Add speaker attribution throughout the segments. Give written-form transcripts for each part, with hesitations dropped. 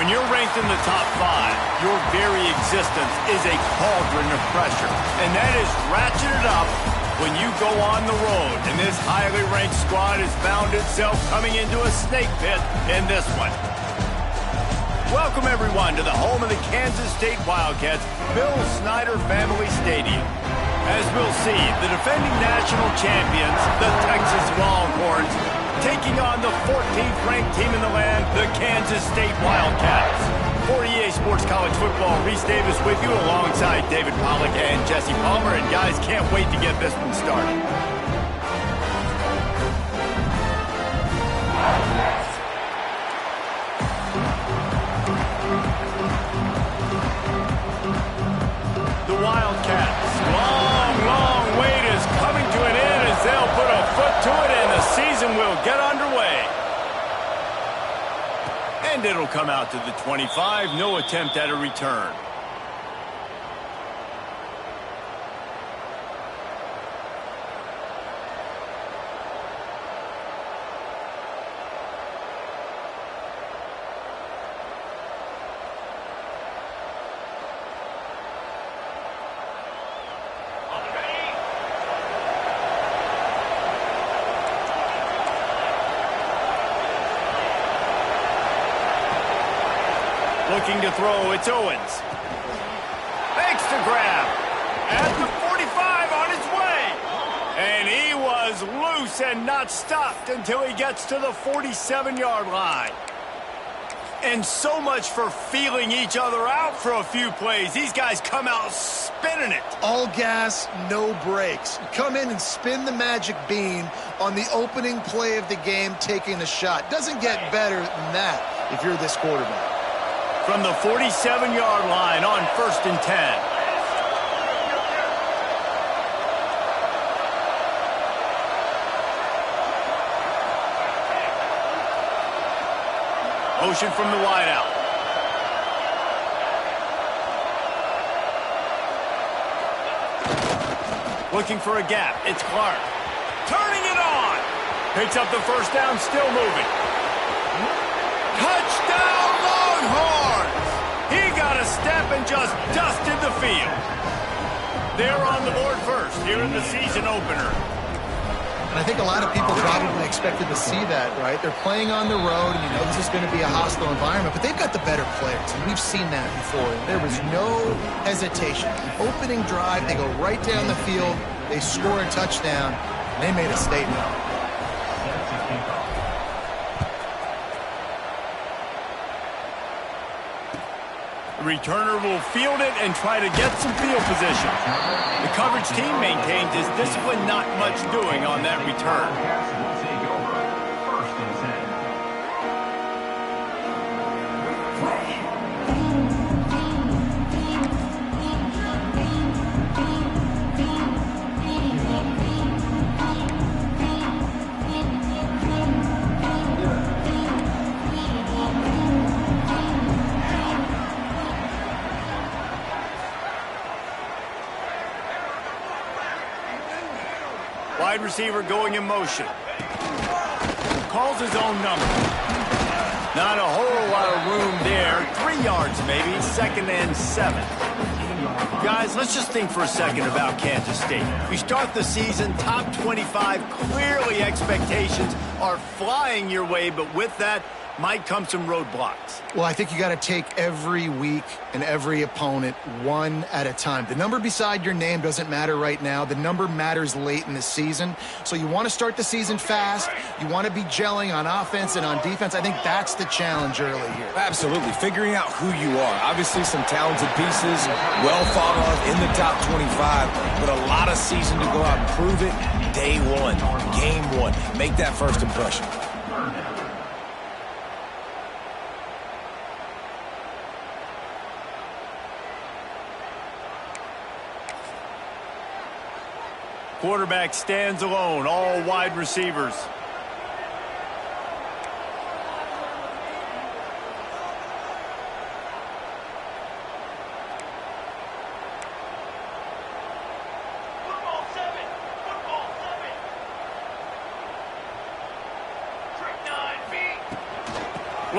Speaker 1: When you're ranked in the top 5, your very existence is a cauldron of pressure. And that is ratcheted up when you go on the road. And this highly ranked squad has found itself coming into a snake pit in this one. Welcome, everyone, to the home of the Kansas State Wildcats, Bill Snyder Family Stadium. As we'll see, the defending national champions, the Texas Longhorns, taking on the 14th ranked team in the land, the Kansas State Wildcats. For EA Sports College Football, Reese Davis with you alongside David Pollack and Jesse Palmer. And guys, can't wait to get this one started. The Wildcats, long wait is coming to an end as they'll put a foot to it and the season will get underway. And it'll come out to the 25, no attempt at a return. Looking to throw, it's Owens. Makes the grab. At the 45 on his way. And he was loose and not stopped until he gets to the 47-yard line. And so much for feeling each other out for a few plays. These guys come out spinning it.
Speaker 2: All gas, no brakes. Come in and spin the magic bean on the opening play of the game, taking a shot. Doesn't get better than that if you're this quarterback.
Speaker 1: From the 47-yard line on 1st and 10. Motion from the wideout. Looking for a gap. It's Clark. Turning it on. Picks up the first down, still moving. Touchdown, Longhorns! He got a step and just dusted the field. They're on the board first here in the season opener.
Speaker 2: And I think a lot of people probably expected to see that, right? They're playing on the road, and you know this is going to be a hostile environment, but they've got the better players, and we've seen that before. There was no hesitation. Opening drive, they go right down the field, they score a touchdown, and they made a statement.
Speaker 1: The returner will field it and try to get some field position. The coverage team maintains his discipline, not much doing on that return. Wide receiver going in motion. Calls his own number. Not a whole lot of room there. 3 yards maybe. 2nd and 7. Guys, let's just think for a second about Kansas State. We start the season top 25. Clearly expectations are flying your way, but with that might come some roadblocks.
Speaker 2: Well, I think you got to take every week and every opponent one at a time. The number beside your name doesn't matter right now. The number matters late in the season. So you want to start the season fast. You want to be gelling on offense and on defense. I think that's the challenge early here.
Speaker 3: Absolutely. Figuring out who you are. Obviously some talented pieces, well thought of in the top 25, but a lot of season to go out and prove it. Day one, game one. Make that first impression.
Speaker 1: Quarterback stands alone, all wide receivers.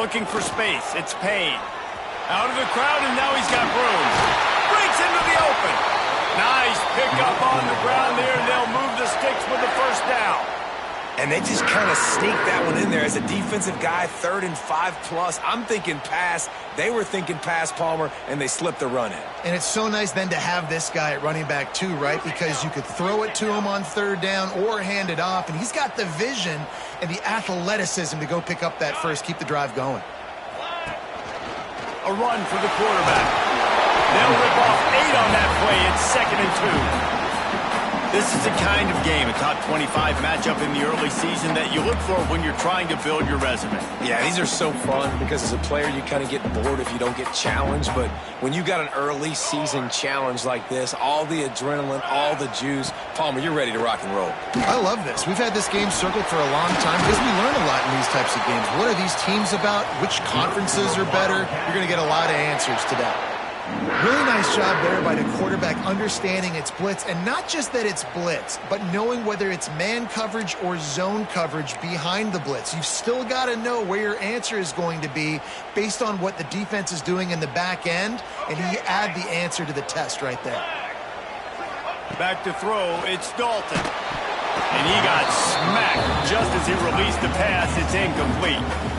Speaker 1: Looking for space. It's Payne. Out of the crowd, and now he's got room. Breaks into the open. Nice pickup on the ground there, and they'll move the sticks with the first down.
Speaker 3: And they just kind of sneak that one in there. As a defensive guy, 3rd and 5+. I'm thinking pass. They were thinking pass, Palmer, and they slipped the run in.
Speaker 2: And it's so nice then to have this guy at running back too, right? Because you could throw it to him on 3rd down or hand it off, and he's got the vision and the athleticism to go pick up that first, keep the drive going.
Speaker 1: A run for the quarterback. They'll rip off 8 on that play. It's 2nd and 2. This is the kind of game, a top 25 matchup in the early season that you look for when you're trying to build your resume.
Speaker 3: Yeah, these are so fun because as a player, you kind of get bored if you don't get challenged. But when you got an early season challenge like this, all the adrenaline, all the juice, Palmer, you're ready to rock and roll.
Speaker 2: I love this. We've had this game circled for a long time because we learn a lot in these types of games. What are these teams about? Which conferences are better? You're going to get a lot of answers today. Really nice job there by the quarterback understanding it's blitz, and not just that it's blitz, but knowing whether it's man coverage or zone coverage behind the blitz. You've still got to know where your answer is going to be based on what the defense is doing in the back end, and you add the answer to the test right there.
Speaker 1: Back to throw, it's Dalton. And he got smacked just as he released the pass. It's incomplete.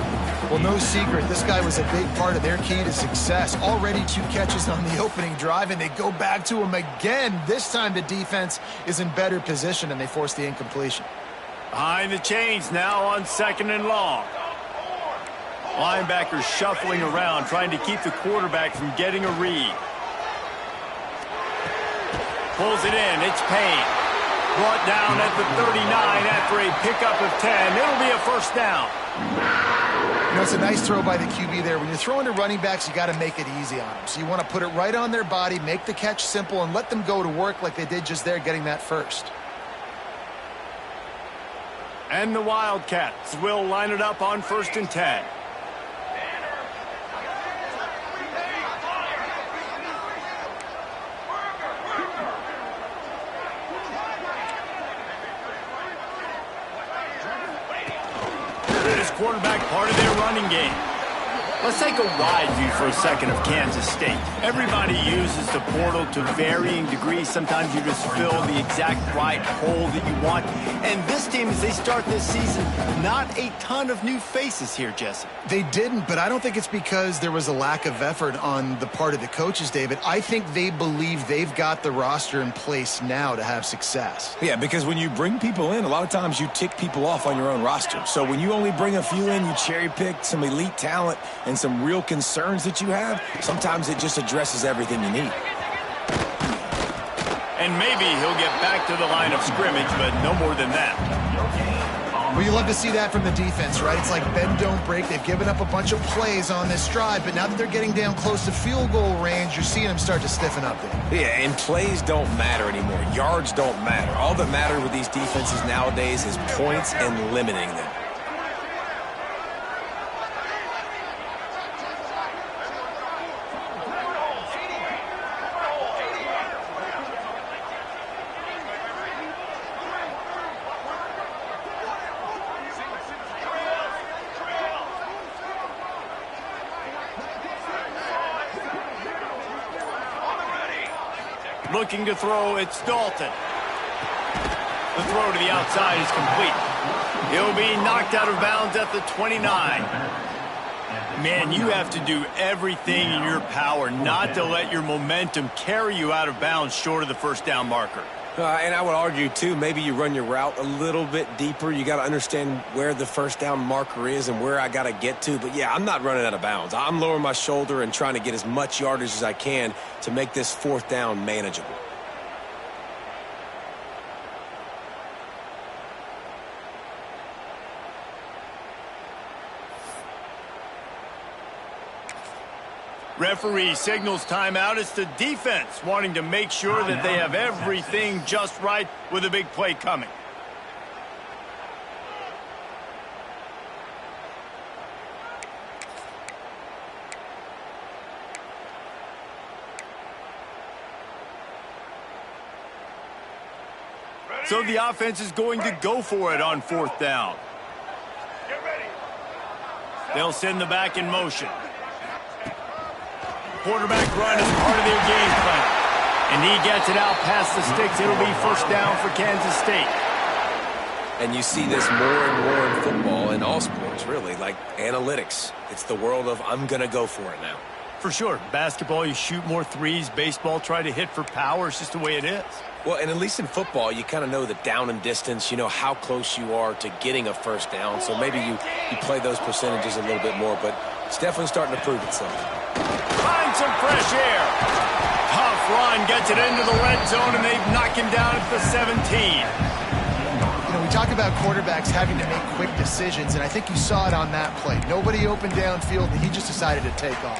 Speaker 2: Well, no secret, this guy was a big part of their key to success. Already 2 catches on the opening drive, and they go back to him again. This time the defense is in better position, and they force the incompletion.
Speaker 1: Behind the chains now on 2nd and long. Linebackers shuffling around, trying to keep the quarterback from getting a read. Pulls it in. It's Payne. Brought down at the 39 after a pickup of 10. It'll be a first down.
Speaker 2: You know, it's a nice throw by the QB there. When you're throwing to running backs, you got to make it easy on them. So you want to put it right on their body, make the catch simple, and let them go to work like they did just there, getting that first.
Speaker 1: And the Wildcats will line it up on 1st and 10. Quarterback part of their running game. Let's take a wide view for a second of Kansas State. Everybody uses the portal to varying degrees. Sometimes you just fill the exact right hole that you want. And this team, as they start this season, not a ton of new faces here, Jesse.
Speaker 2: They didn't, but I don't think it's because there was a lack of effort on the part of the coaches, David. I think they believe they've got the roster in place now to have success.
Speaker 3: Yeah, because when you bring people in, a lot of times you tick people off on your own roster. So when you only bring a few in, you cherry pick some elite talent and some real concerns that you have, sometimes it just addresses everything you need.
Speaker 1: And maybe he'll get back to the line of scrimmage, but no more than that.
Speaker 2: Well, you love to see that from the defense, right? It's like bend, don't break. They've given up a bunch of plays on this drive, but now that they're getting down close to field goal range, you're seeing them start to stiffen up there.
Speaker 3: Yeah, and plays don't matter anymore. Yards don't matter. All that matters with these defenses nowadays is points and limiting them.
Speaker 1: Looking to throw, it's Dalton. The throw to the outside is complete. He'll be knocked out of bounds at the 29. Man, you have to do everything in your power not to let your momentum carry you out of bounds short of the first down marker.
Speaker 3: And I would argue, too, maybe you run your route a little bit deeper. You got to understand where the first down marker is and where I got to get to. But, yeah, I'm not running out of bounds. I'm lowering my shoulder and trying to get as much yardage as I can to make this 4th down manageable.
Speaker 1: Referee signals timeout. It's the defense wanting to make sure that they have everything just right with a big play coming. So the offense is going to go for it on 4th down.
Speaker 4: Get ready.
Speaker 1: They'll send the back in motion. Quarterback run is part of their game plan. And he gets it out past the sticks. It'll be first down for Kansas State.
Speaker 3: And you see this more and more in football, in all sports, really, like analytics. It's the world of I'm going to go for it now.
Speaker 1: For sure. Basketball, you shoot more threes. Baseball, try to hit for power. It's just the way it is.
Speaker 3: Well, and at least in football, you kind of know the down and distance. You know how close you are to getting a first down. So maybe you play those percentages a little bit more, but it's definitely starting to prove itself.
Speaker 1: Find some fresh air. Tough run, gets it into the red zone, and they've knocked him down at the 17.
Speaker 2: You know, we talk about quarterbacks having to make quick decisions, and I think you saw it on that play. Nobody open downfield, and he just decided to take off.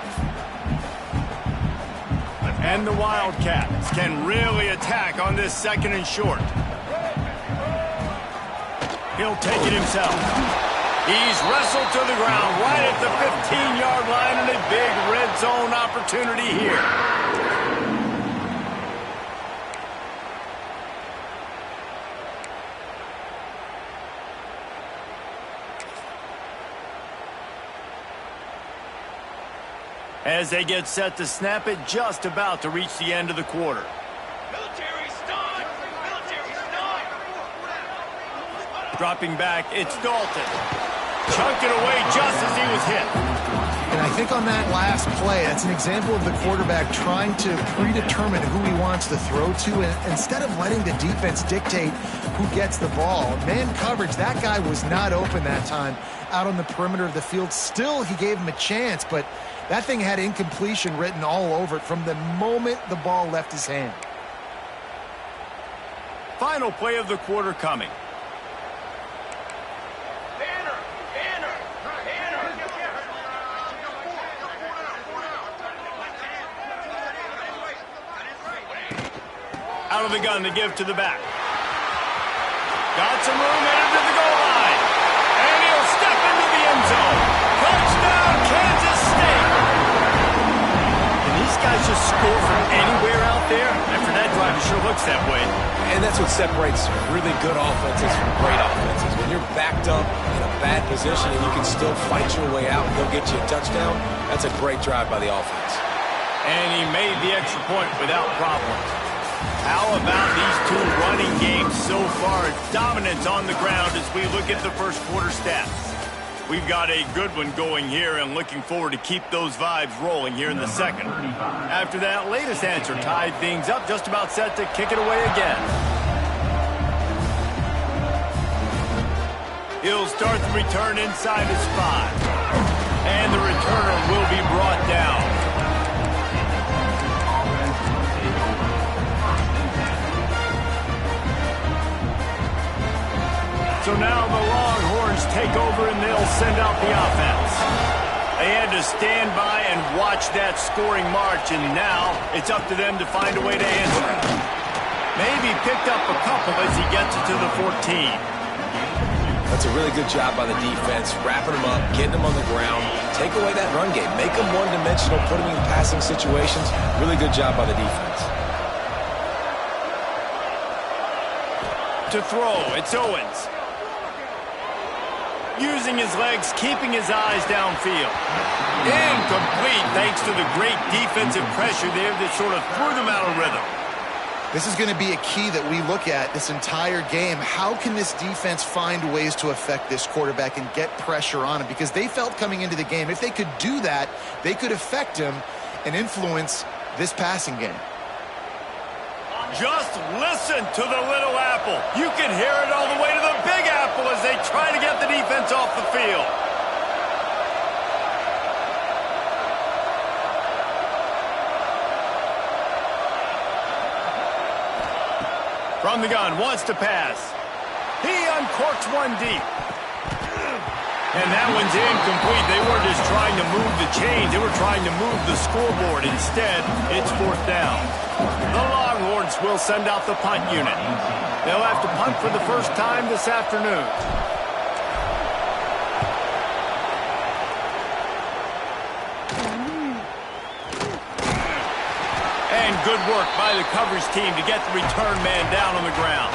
Speaker 1: And the Wildcats can really attack on this second and short. He'll take it himself. He's wrestled to the ground right at the 15-yard line, and a big red zone opportunity here. As they get set to snap it, just about to reach the end of the quarter.
Speaker 4: Military stun! Military stun!
Speaker 1: Dropping back, it's Dalton. Chunked it away just as he was hit.
Speaker 2: And I think on that last play, that's an example of the quarterback trying to predetermine who he wants to throw to, and instead of letting the defense dictate who gets the ball. Man coverage, that guy was not open that time out on the perimeter of the field. Still, he gave him a chance, but that thing had incompletion written all over it from the moment the ball left his hand.
Speaker 1: Final play of the quarter coming. Out of the gun to give to the back. Got some room, headed to the goal line. And he'll step into the end zone. Touchdown, Kansas State. Can these guys just score from anywhere out there? After that drive, it sure looks that way.
Speaker 3: And that's what separates really good offenses from great offenses. When you're backed up in a bad position and you can still fight your way out and go get you a touchdown, that's a great drive by the offense.
Speaker 1: And he made the extra point without problems. How about these two running games so far? Dominance on the ground as we look at the first quarter stats. We've got a good one going here and looking forward to keep those vibes rolling here in the second. After that latest answer tied things up, just about set to kick it away again. He'll start the return inside his 5. And the returner will be brought down. So now the Longhorns take over and they'll send out the offense. They had to stand by and watch that scoring march, and now it's up to them to find a way to answer it. Maybe picked up a couple as he gets it to the 14.
Speaker 3: That's a really good job by the defense, wrapping them up, getting them on the ground. Take away that run game. Make them one-dimensional, put them in passing situations. Really good job by the defense.
Speaker 1: To throw, it's Owens. Using his legs, keeping his eyes downfield. Incomplete thanks to the great defensive pressure there that sort of threw them out of rhythm.
Speaker 2: This is going to be a key that we look at this entire game. How can this defense find ways to affect this quarterback and get pressure on him? Because they felt coming into the game, if they could do that, they could affect him and influence this passing game.
Speaker 1: Just listen to the little apple. You can hear it all the way to the big apple as they try to get the defense off the field. From the gun, wants to pass. He uncorks one deep. And that one's incomplete. They weren't just trying to move the chains. They were trying to move the scoreboard. Instead, it's fourth down. The Longhorns will send out the punt unit. They'll have to punt for the first time this afternoon. And good work by the coverage team to get the return man down on the ground.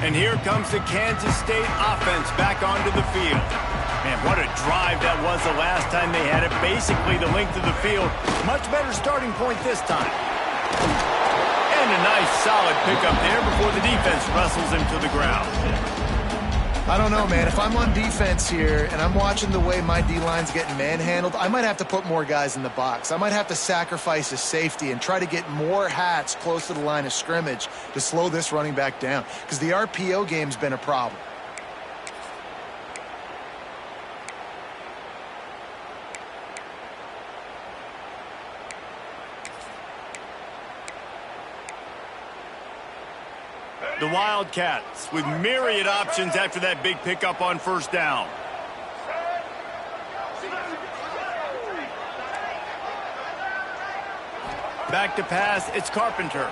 Speaker 1: And here comes the Kansas State offense back onto the field. Man, what a drive that was the last time they had it. Basically the length of the field. Much better starting point this time. And a nice solid pickup there before the defense wrestles him to the ground.
Speaker 2: I don't know, man. If I'm on defense here and I'm watching the way my D-line's getting manhandled, I might have to put more guys in the box. I might have to sacrifice a safety and try to get more hats close to the line of scrimmage to slow this running back down, because the RPO game's been a problem.
Speaker 1: The Wildcats with myriad options after that big pickup on first down. Back to pass, it's Carpenter.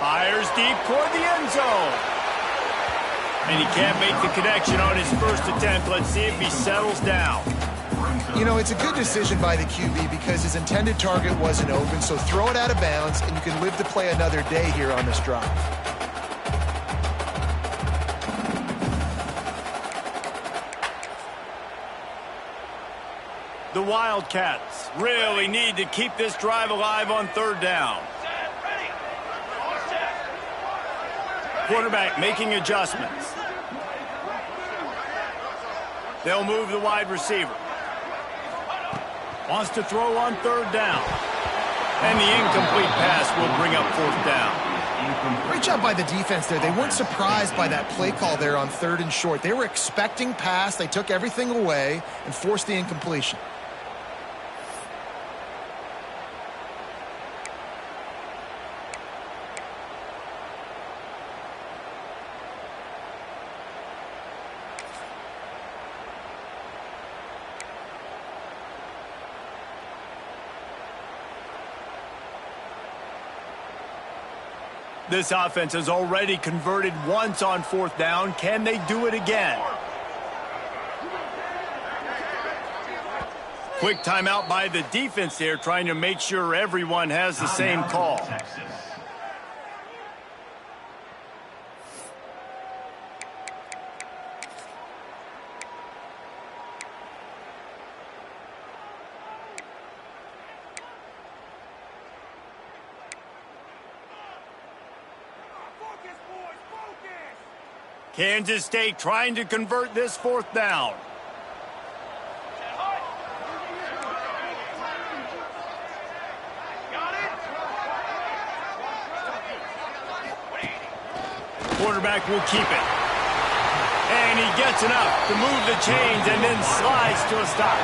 Speaker 1: Fires deep toward the end zone. And he can't make the connection on his first attempt. Let's see if he settles down.
Speaker 2: You know, it's a good decision by the QB because his intended target wasn't open, so throw it out of bounds, and you can live to play another day here on this drive.
Speaker 1: The Wildcats really need to keep this drive alive on third down. Quarterback making adjustments. They'll move the wide receiver. Wants to throw on third down. And the incomplete pass will bring up fourth down.
Speaker 2: Great job by the defense there. They weren't surprised by that play call there on 3rd and short. They were expecting pass. They took everything away and forced the incompletion.
Speaker 1: This offense has already converted once on fourth down. Can they do it again? Quick timeout by the defense there, trying to make sure everyone has the same call. Kansas State trying to convert this fourth down. Quarterback will keep it. And he gets enough to move the chains and then slides to a stop.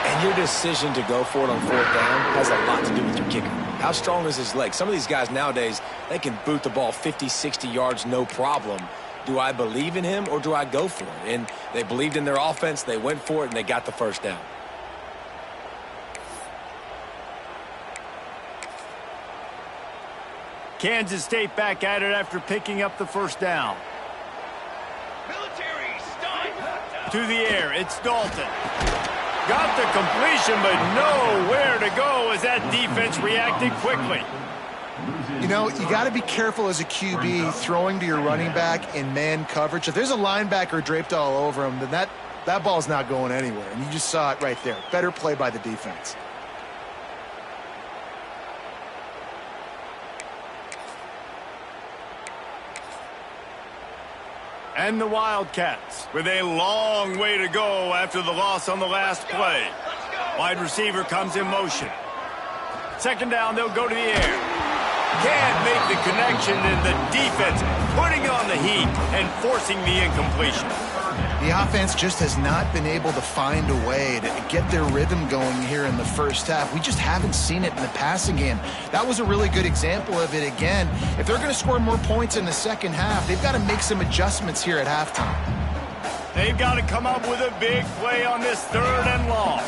Speaker 3: And your decision to go for it on fourth down has a lot to do with your kicker. How strong is his leg? Some of these guys nowadays, they can boot the ball 50, 60 yards, no problem. Do I believe in him or do I go for it? And they believed in their offense, they went for it, and they got the first down.
Speaker 1: Kansas State back at it after picking up the first down.
Speaker 4: Military stunt.
Speaker 1: To the air, it's Dalton. Got the completion, but nowhere to go as that defense reacted quickly.
Speaker 2: You know, you got to be careful as a QB throwing to your running back in man coverage. If there's a linebacker draped all over him, then that ball's not going anywhere. And you just saw it right there. Better play by the defense.
Speaker 1: And the Wildcats with a long way to go after the loss on the last play. Wide receiver comes in motion. Second down, they'll go to the air. Can't make the connection, and the defense putting on the heat and forcing the incompletion.
Speaker 2: The offense just has not been able to find a way to get their rhythm going here in the first half. We just haven't seen it in the passing game. That was a really good example of it again. If they're going to score more points in the second half, they've got to make some adjustments here at halftime.
Speaker 1: They've got to come up with a big play on this 3rd and long.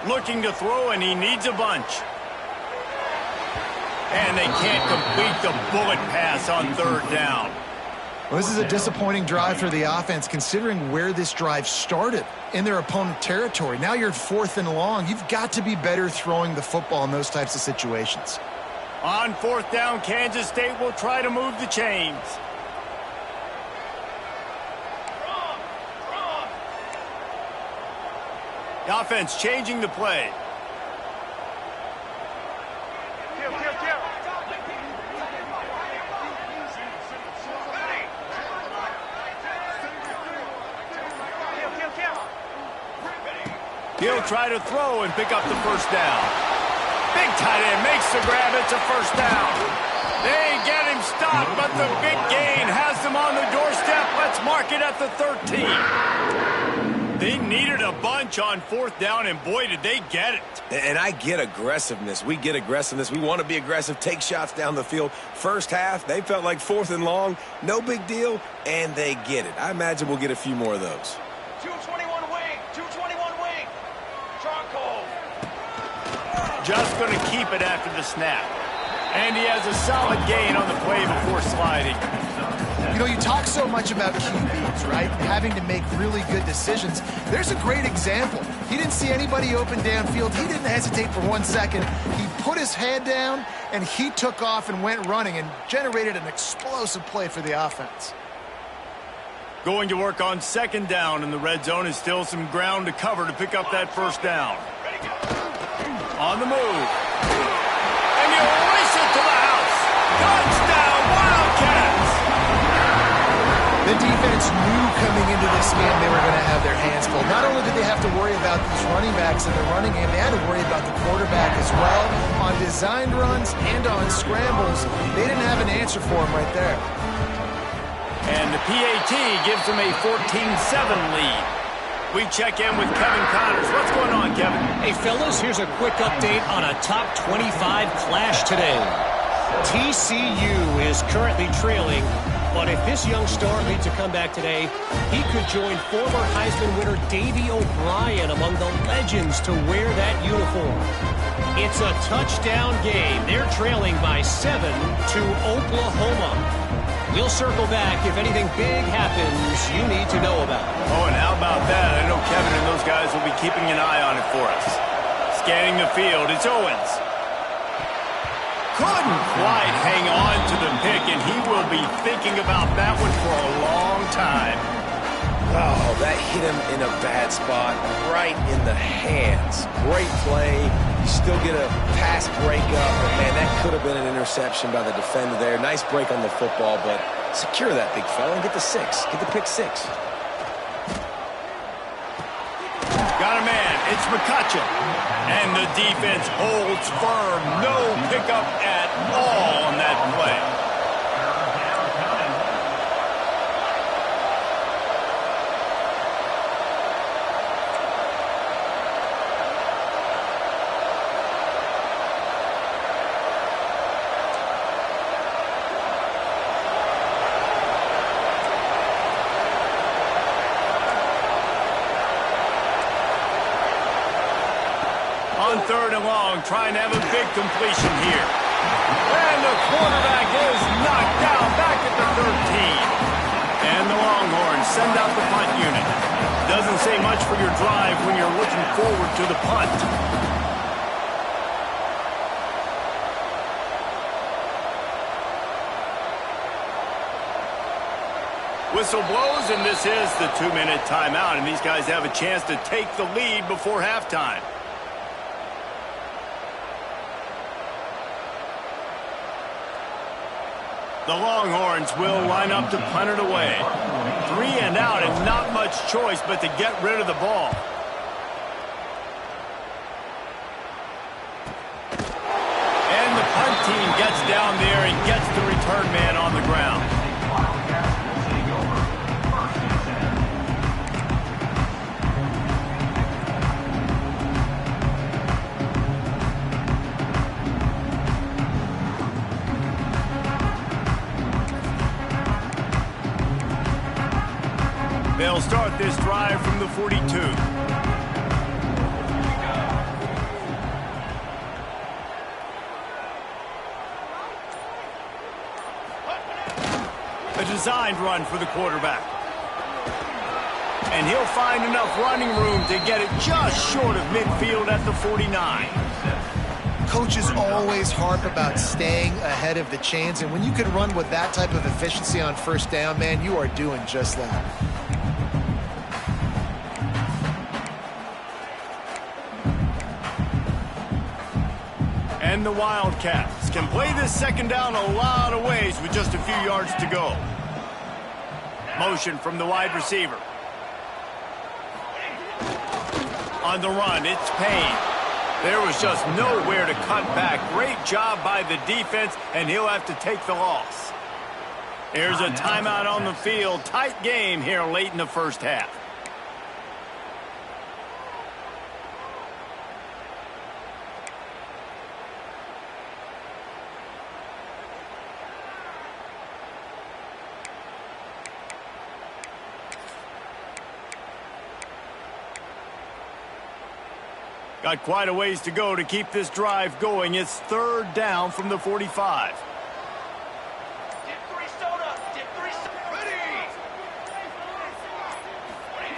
Speaker 1: Looking to throw, and he needs a bunch. And they can't complete the bullet pass on 3rd down.
Speaker 2: Well, this is a disappointing drive for the offense, considering where this drive started in their opponent territory. Now you're 4th and long. You've got to be better throwing the football in those types of situations.
Speaker 1: On 4th down, Kansas State will try to move the chains. The offense changing the play. He'll try to throw and pick up the first down. Big tight end makes the grab. It's a first down. They get him stopped, but the big gain has them on the doorstep. Let's mark it at the 13. They needed a bunch on 4th down, and boy, did they get it.
Speaker 3: And I get aggressiveness. We get aggressiveness. We want to be aggressive, take shots down the field. First half, they felt like 4th and long. No big deal, and they get it. I imagine we'll get a few more of those.
Speaker 4: 221 wing. 221 wing. Charcoal.
Speaker 1: Just going to keep it after the snap. And he has a solid gain on the play before sliding.
Speaker 2: You know, you talk so much about QBs, right? Having to make really good decisions. There's a great example. He didn't see anybody open downfield. He didn't hesitate for 1 second. He put his head down, and he took off and went running and generated an explosive play for the offense.
Speaker 1: Going to work on 2nd down, and the red zone is still some ground to cover to pick up that first down. On the move. And you race it to the house. Touchdown, Wildcats!
Speaker 2: The defense knew coming into this game they were going to have their hands full. Not only did they have to worry about these running backs in the running game, they had to worry about the quarterback as well. On designed runs and on scrambles, they didn't have an answer for him right there.
Speaker 1: And the PAT gives them a 14-7 lead. We check in with Kevin Connors. What's going on, Kevin?
Speaker 5: Hey, fellas, here's a quick update on a top 25 clash today. TCU is currently trailing, but if this young star leads a comeback today, he could join former Heisman winner Davey O'Brien among the legends to wear that uniform. It's a touchdown game. They're trailing by 7 to Oklahoma. We'll circle back if anything big happens you need to know about.
Speaker 1: Oh, and how about that? I know Kevin and those guys will be keeping an eye on it for us. Scanning the field, it's Owens. Couldn't quite hang on to the pick, and he will be thinking about that one for a long time.
Speaker 3: Oh, that hit him in a bad spot, right in the hands. Great play. You still get a pass breakup, but man, that could have been an interception by the defender there. Nice break on the football, but secure that big fella and get the 6. Get the pick 6.
Speaker 1: Got a man. It's McCutcheon. And the defense holds firm. No pickup at all on that play. On 3rd and long, trying to have a big completion here. And the quarterback is knocked down back at the 13. And the Longhorns send out the punt unit. Doesn't say much for your drive when you're looking forward to the punt. Whistle blows, and this is the 2-minute timeout, and these guys have a chance to take the lead before halftime. The Longhorns will line up to punt it away. 3 and out, and not much choice but to get rid of the ball. And the punt team gets down there and gets the return man on the ground. They'll start this drive from the 42. A well-designed run for the quarterback. And he'll find enough running room to get it just short of midfield at the 49.
Speaker 2: Coaches always harp about staying ahead of the chains, and when you can run with that type of efficiency on first down, man, you are doing just that.
Speaker 1: And the Wildcats can play this second down a lot of ways with just a few yards to go. Motion from the wide receiver. On the run, it's Payne. There was just nowhere to cut back. Great job by the defense, and he'll have to take the loss. There's a timeout on the field. Tight game here late in the first half. Got quite a ways to go to keep this drive going. It's third down from the 45.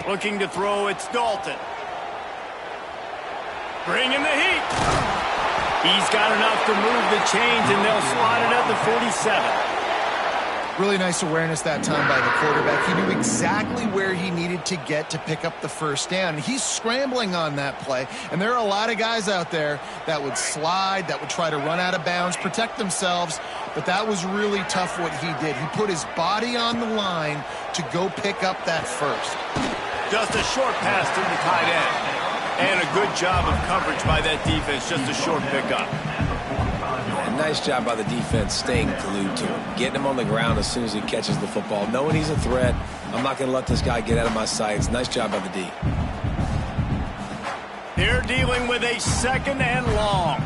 Speaker 1: Looking to throw, it's Dalton. Bringing the heat. He's got enough to move the chains, and they'll slot it at the 47.
Speaker 2: Really nice awareness that time by the quarterback. He knew exactly where he needed to get to pick up the first down. He's scrambling on that play, and there are a lot of guys out there that would slide, that would try to run out of bounds, protect themselves, but that was really tough what he did. He put his body on the line to go pick up that first.
Speaker 1: Just a short pass to the tight end. And a good job of coverage by that defense, just a short pickup.
Speaker 3: Nice job by the defense staying glued to him, getting him on the ground as soon as he catches the football, knowing he's a threat. I'm not going to let this guy get out of my sights. Nice job by the D.
Speaker 1: They're dealing with a second and long.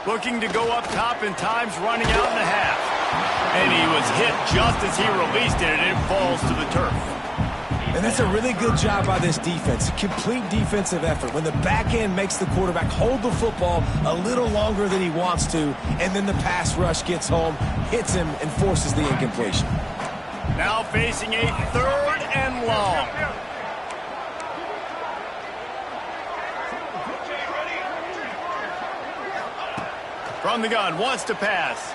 Speaker 1: Looking to go up top, and time's running out in the half. And he was hit just as he released it, and it falls to the turf.
Speaker 3: And that's a really good job by this defense. A complete defensive effort. When the back end makes the quarterback hold the football a little longer than he wants to, and then the pass rush gets home, hits him, and forces the incompletion.
Speaker 1: Now facing a third and long. From the gun, wants to pass.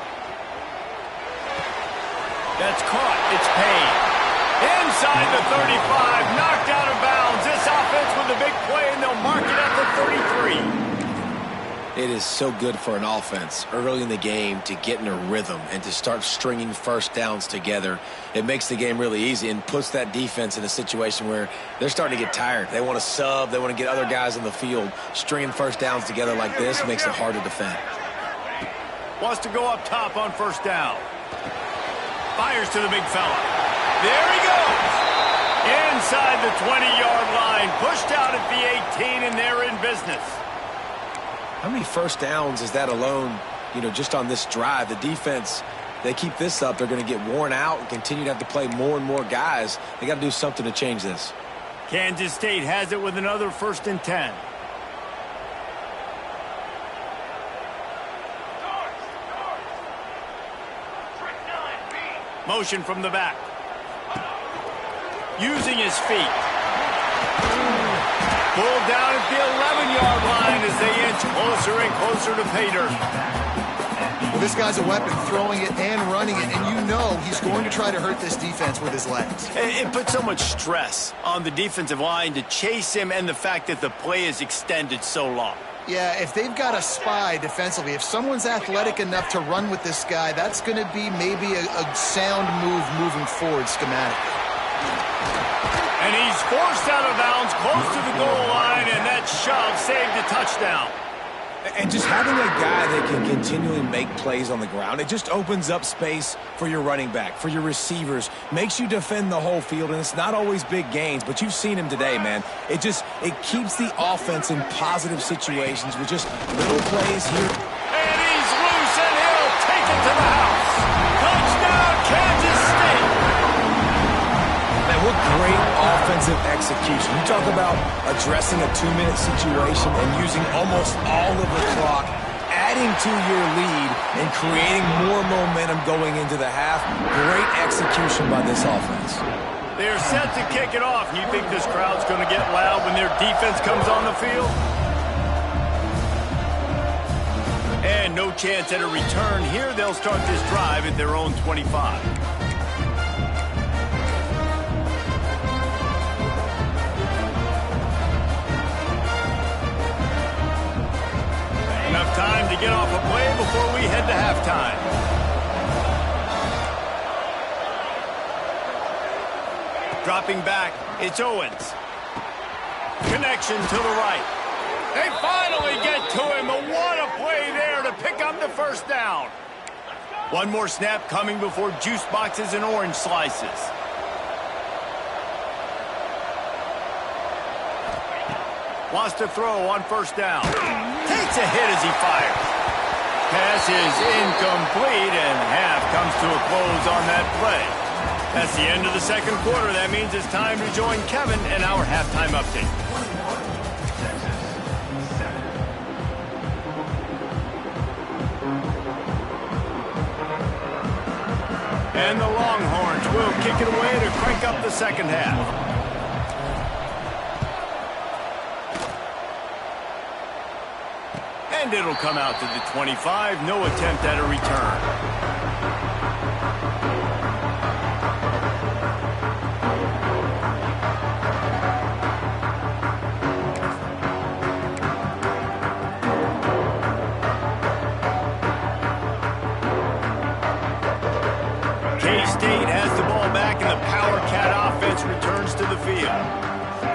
Speaker 1: That's caught. It's Payne. Inside the 35, knocked out of bounds. This offense with a big play, and they'll mark it at the 33.
Speaker 3: It is so good for an offense early in the game to get in a rhythm and to start stringing first downs together. It makes the game really easy and puts that defense in a situation where they're starting to get tired. They want to sub. They want to get other guys in the field. Stringing first downs together like this makes it hard to defend.
Speaker 1: Wants to go up top on first down. Fires to the big fella. There he goes. Inside the 20-yard line. Pushed out at the 18, and they're in business.
Speaker 3: How many first downs is that alone, just on this drive? The defense, they keep this up, they're going to get worn out and continue to have to play more and more guys. They got to do something to change this.
Speaker 1: Kansas State has it with another 1st and 10. Motion from the back. Using his feet. Pulled down at the 11-yard line as they inch closer and closer to pay dirt.
Speaker 2: Well, this guy's a weapon, throwing it and running it, and you know he's going to try to hurt this defense with his legs.
Speaker 1: It puts so much stress on the defensive line to chase him, and the fact that the play is extended so long.
Speaker 2: Yeah, if they've got a spy defensively, if someone's athletic enough to run with this guy, that's going to be maybe a sound move moving forward schematically.
Speaker 1: And he's forced out of bounds close to the goal line, and that shove saved a touchdown.
Speaker 3: And just having a guy that can continually make plays on the ground, it just opens up space for your running back, for your receivers, makes you defend the whole field, and it's not always big gains, but you've seen him today, man. It keeps the offense in positive situations with just little plays here.
Speaker 1: And he's loose, and he'll take it to the house. Touchdown, Kansas State.
Speaker 3: Man, what great offensive execution. You talk about addressing a 2-minute situation and using almost all of the clock, add adding to your lead and creating more momentum going into the half. Great execution by this offense.
Speaker 1: They're set to kick it off. You think this crowd's going to get loud when their defense comes on the field? And no chance at a return here. They'll start this drive at their own 25. Enough time to get off a play before we head to halftime. Dropping back, it's Owens. Connection to the right. They finally get to him. What a play there to pick up the first down. One more snap coming before juice boxes and orange slices. Wants to throw on first down. Takes a hit as he fires. Pass is incomplete, and half comes to a close on that play. That's the end of the second quarter. That means it's time to join Kevin in our halftime update. And the Longhorns will kick it away to crank up the second half. And it'll come out to the 25. No attempt at a return. K-State has the ball back, and the Power Cat offense returns to the field.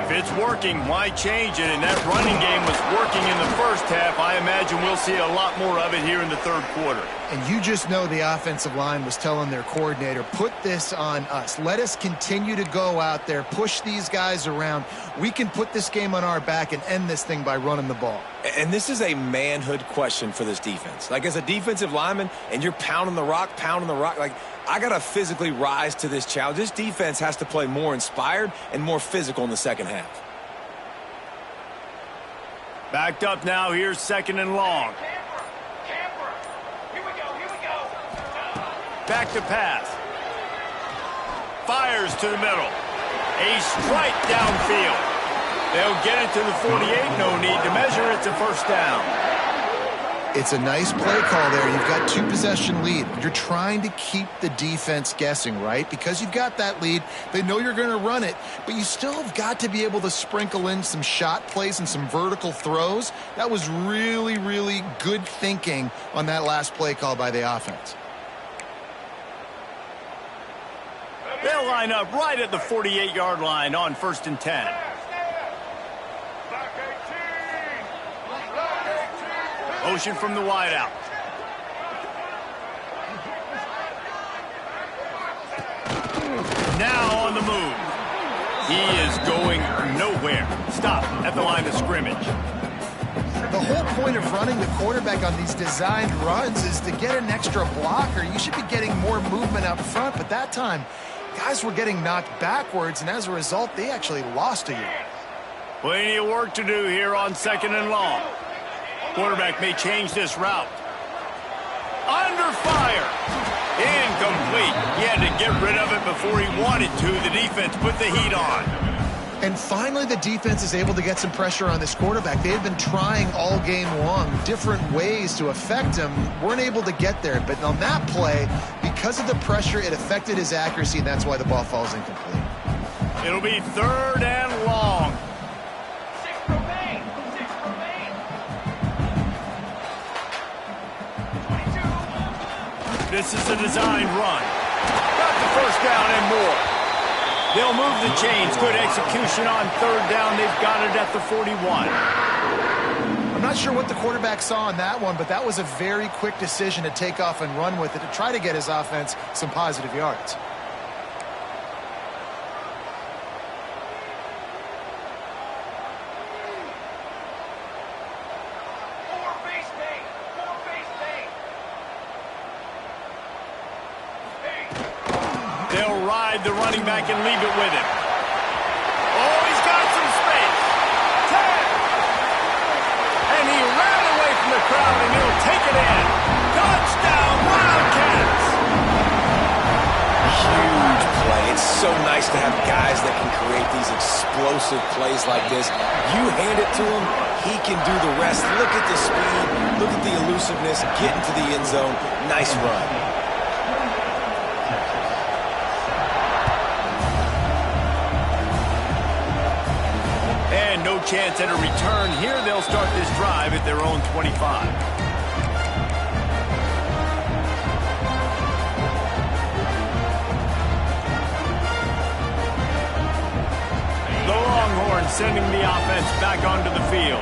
Speaker 1: If it's working, why change it? And that running game was working in the first half. I imagine we'll see a lot more of it here in the third quarter.
Speaker 2: And you just know the offensive line was telling their coordinator, put this on us. Let us continue to go out there, push these guys around. We can put this game on our back and end this thing by running the ball.
Speaker 3: And this is a manhood question for this defense. Like, as a defensive lineman, and you're pounding the rock, like, I got to physically rise to this challenge. This defense has to play more inspired and more physical in the second half.
Speaker 1: Backed up now. Here's second and long.
Speaker 4: Camper. Here we go.
Speaker 1: Back to pass. Fires to the middle. A strike downfield. They'll get it to the 48. No need to measure. It's a first down.
Speaker 2: It's a nice play call there. You've got two-possession lead. You're trying to keep the defense guessing, right? Because you've got that lead. They know you're going to run it, but you still have got to be able to sprinkle in some shot plays and some vertical throws. That was really, really good thinking on that last play call by the offense.
Speaker 1: They'll line up right at the 48-yard line on 1st and 10. Motion from the wideout. Now on the move. He is going nowhere. Stop at the line of scrimmage.
Speaker 2: The whole point of running the quarterback on these designed runs is to get an extra blocker. You should be getting more movement up front, but that time, guys were getting knocked backwards, and as a result, they actually lost a yard.
Speaker 1: Plenty of work to do here on second and long. Quarterback may change this route. Under fire. Incomplete. He had to get rid of it before he wanted to. The defense put the heat on.
Speaker 2: And finally, the defense is able to get some pressure on this quarterback. They had been trying all game long different ways to affect him. Weren't able to get there. But on that play, because of the pressure, it affected his accuracy, and that's why the ball falls incomplete.
Speaker 1: It'll be third and long. This is a designed run. Got the first down and more. They'll move the chains. Good execution on third down. They've got it at the 41.
Speaker 2: I'm not sure what the quarterback saw on that one, but that was a very quick decision to take off and run with it to try to get his offense some positive yards.
Speaker 1: They'll ride the running back and leave it with him. Oh, he's got some space. 10. And he ran away from the crowd, and he'll take it
Speaker 3: so nice to have guys that can create these explosive plays like this. You hand it to him, he can do the rest. Look at the speed, look at the elusiveness, get into the end zone. Nice run.
Speaker 1: And no chance at a return. Here they'll start this drive at their own 25. Sending the offense back onto the field.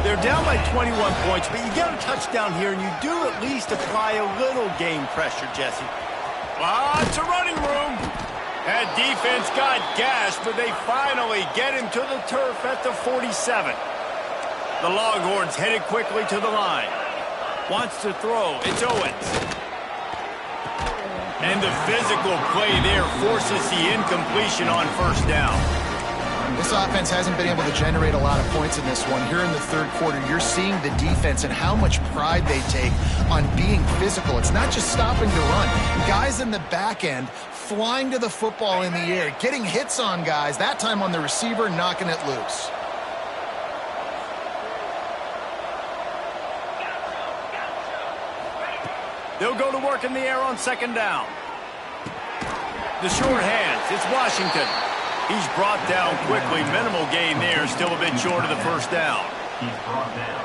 Speaker 1: They're down by 21 points, but you get a touchdown here, and you do at least apply a little game pressure, Jesse. Lots of running room. That defense got gashed, but they finally get him to the turf at the 47. The Longhorns headed quickly to the line. Wants to throw. It's Owens. And the physical play there forces the incompletion on first down.
Speaker 2: This offense hasn't been able to generate a lot of points in this one. Here in the third quarter, you're seeing the defense and how much pride they take on being physical. It's not just stopping to run. Guys in the back end flying to the football in the air, getting hits on guys, that time on the receiver, knocking it loose.
Speaker 1: They'll go to work in the air on second down. The short hands, it's Washington. He's brought down quickly. Minimal gain there, still a bit short of the first down.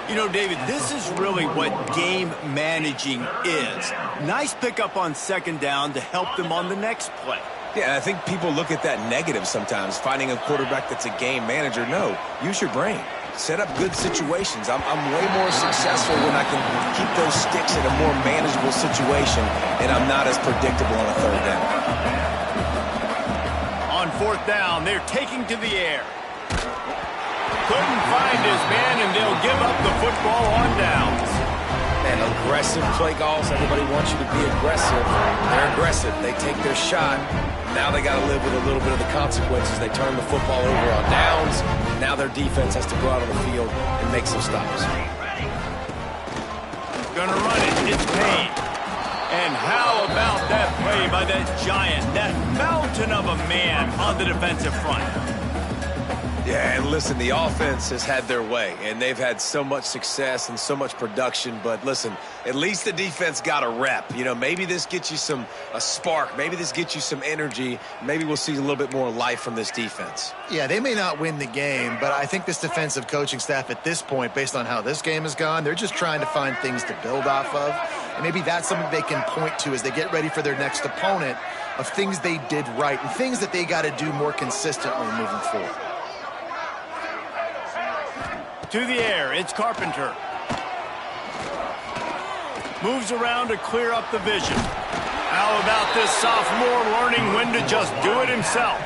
Speaker 1: You know, David, this is really what game managing is. Nice pickup on second down to help them on the next play.
Speaker 3: Yeah, I think people look at that negative sometimes, finding a quarterback that's a game manager. No, use your brain. Set up good situations. I'm way more successful when I can keep those sticks in a more manageable situation, and I'm not as predictable on a third down.
Speaker 1: On fourth down, they're taking to the air. Couldn't find his man, and they'll give up the football on downs.
Speaker 3: And aggressive play calls. Everybody wants you to be aggressive. They're aggressive. They take their shot. Now they got to live with a little bit of the consequences. They turn the football over on downs. Now their defense has to go out on the field and make some stops.
Speaker 1: Gonna run it. It's Payne. And how about that play by that giant, that mountain of a man on the defensive front?
Speaker 3: Yeah, and listen, the offense has had their way, and they've had so much success and so much production. But listen, at least the defense got a rep. You know, maybe this gets you a spark. Maybe this gets you some energy. Maybe we'll see a little bit more life from this defense.
Speaker 2: Yeah, they may not win the game, but I think this defensive coaching staff at this point, based on how this game has gone, they're just trying to find things to build off of. And maybe that's something they can point to as they get ready for their next opponent, of things they did right and things that they got to do more consistently moving forward.
Speaker 1: To the air, it's Carpenter. Moves around to clear up the vision. How about this sophomore learning when to just do it himself?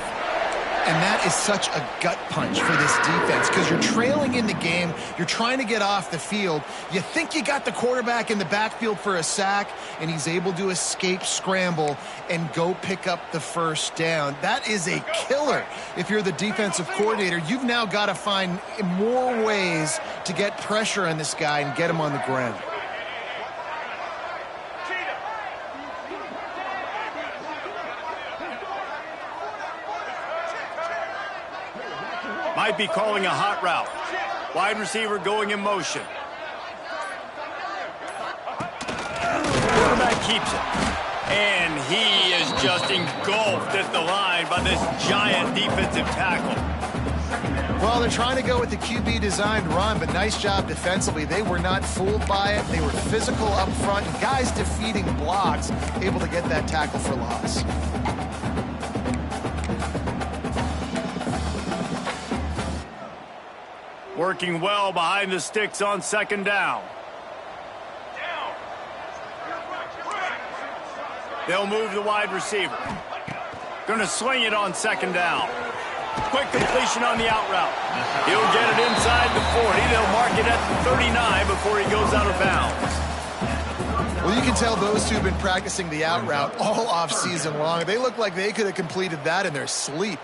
Speaker 2: And that is such a gut punch for this defense because you're trailing in the game. You're trying to get off the field. You think you got the quarterback in the backfield for a sack, and he's able to escape, scramble, and go pick up the first down. That is a killer if you're the defensive coordinator. You've now got to find more ways to get pressure on this guy and get him on the ground.
Speaker 1: Might be calling a hot route. Wide receiver going in motion. Quarterback keeps it. And he is just engulfed at the line by this giant defensive tackle.
Speaker 2: Well, they're trying to go with the QB-designed run, but nice job defensively. They were not fooled by it. They were physical up front. Guys defeating blocks, able to get that tackle for loss.
Speaker 1: Working well behind the sticks on second down. They'll move the wide receiver. Going to sling it on second down. Quick completion on the out route. He'll get it inside the 40. They'll mark it at the 39 before he goes out of bounds.
Speaker 2: Well, you can tell those two have been practicing the out route all off season long. They look like they could have completed that in their sleep.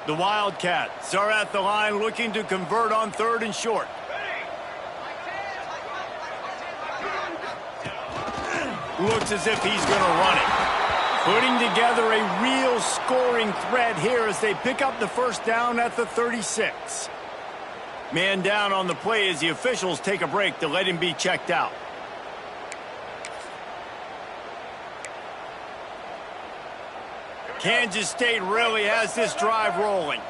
Speaker 1: The Wildcats are at the line looking to convert on third and short. Looks as if he's going to run it. Putting together a real scoring threat here as they pick up the first down at the 36. Man down on the play as the officials take a break to let him be checked out. Kansas State really has this drive rolling.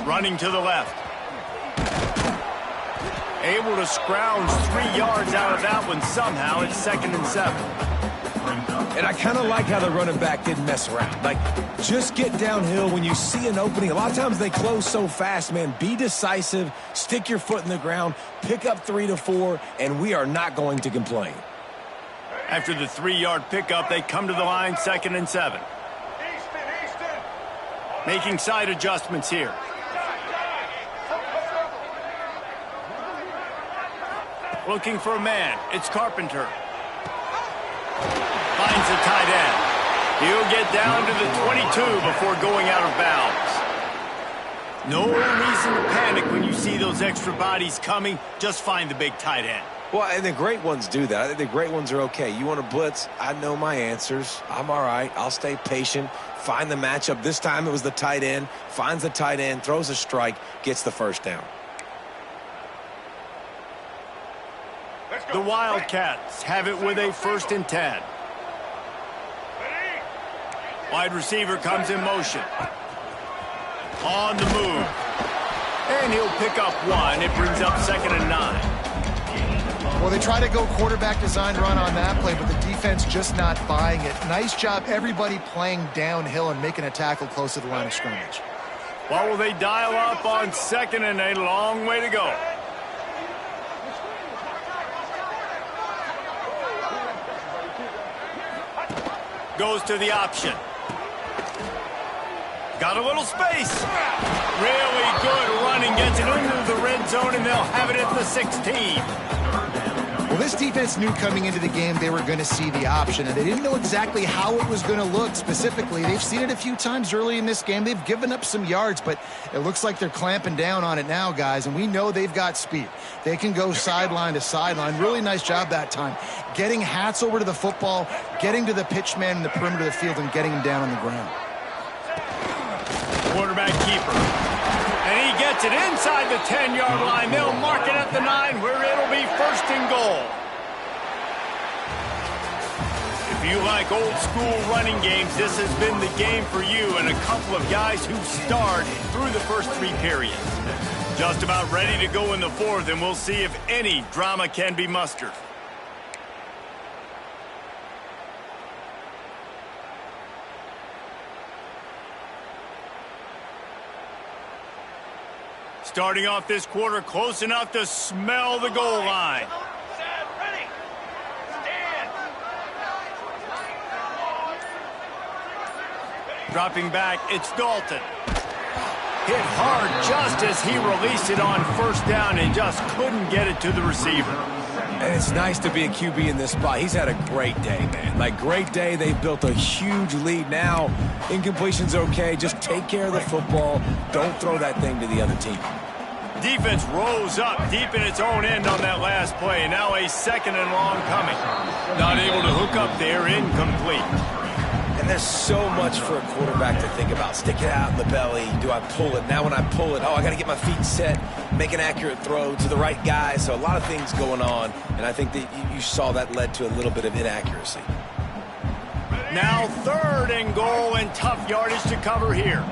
Speaker 1: Running to the left. Able to scrounge 3 yards out of that one somehow. It's 2nd and 7.
Speaker 3: And I kind of like how the running back didn't mess around. Like, just get downhill when you see an opening. A lot of times they close so fast, man. Be decisive, stick your foot in the ground, pick up 3 to 4, and we are not going to complain.
Speaker 1: After the 3-yard pickup, they come to the line, 2nd and 7. Making side adjustments here. Looking for a man. It's Carpenter. Finds the tight end. He'll get down to the 22 before going out of bounds. No reason to panic when you see those extra bodies coming. Just find the big tight end.
Speaker 3: Well, and the great ones do that. I think the great ones are okay. You want to blitz? I know my answers. I'm all right. I'll stay patient. Find the matchup. This time it was the tight end. Finds the tight end, throws a strike, gets the first down.
Speaker 1: The Wildcats have it with a 1st and 10. Wide receiver comes in motion. On the move. And he'll pick up 1. It brings up 2nd and 9.
Speaker 2: Well, they try to go quarterback design run on that play, but the defense just not buying it. Nice job, everybody playing downhill and making a tackle close to the line of scrimmage.
Speaker 1: Well, will they dial up on 2nd and a long way to go? Goes to the option. Got a little space. Really good running. Gets it into the red zone, and they'll have it at the 16.
Speaker 2: Well, this defense knew coming into the game they were going to see the option, and they didn't know exactly how it was going to look specifically. They've seen it a few times early in this game. They've given up some yards, but it looks like they're clamping down on it now, guys, and we know they've got speed. They can go sideline to sideline. Really nice job that time. Getting Hats over to the football, getting to the pitch man in the perimeter of the field, and getting him down on the ground.
Speaker 1: Quarterback keeper. And he gets it inside the 10-yard line. They'll mark it at the 9 where it'll be 1st and goal. If you like old school running games, this has been the game for you and a couple of guys who starred through the first 3 periods. Just about ready to go in the 4th, and we'll see if any drama can be mustered. Starting off this quarter close enough to smell the goal line.
Speaker 4: Ready. Stand.
Speaker 1: Dropping back, it's Dalton. Hit hard just as he released it on 1st down and just couldn't get it to the receiver.
Speaker 3: And it's nice to be a QB in this spot. He's had a great day, man. Like, great day. They've built a huge lead now. Incompletion's okay. Just take care of the football. Don't throw that thing to the other team.
Speaker 1: Defense rose up deep in its own end on that last play. Now a 2nd and long coming. Not able to hook up there, incomplete.
Speaker 3: And there's so much for a quarterback to think about. Stick it out in the belly. Do I pull it? Now when I pull it, I got to get my feet set, make an accurate throw to the right guy. So a lot of things going on, and I think that you saw that led to a little bit of inaccuracy.
Speaker 1: Now 3rd and goal, and tough yardage to cover here.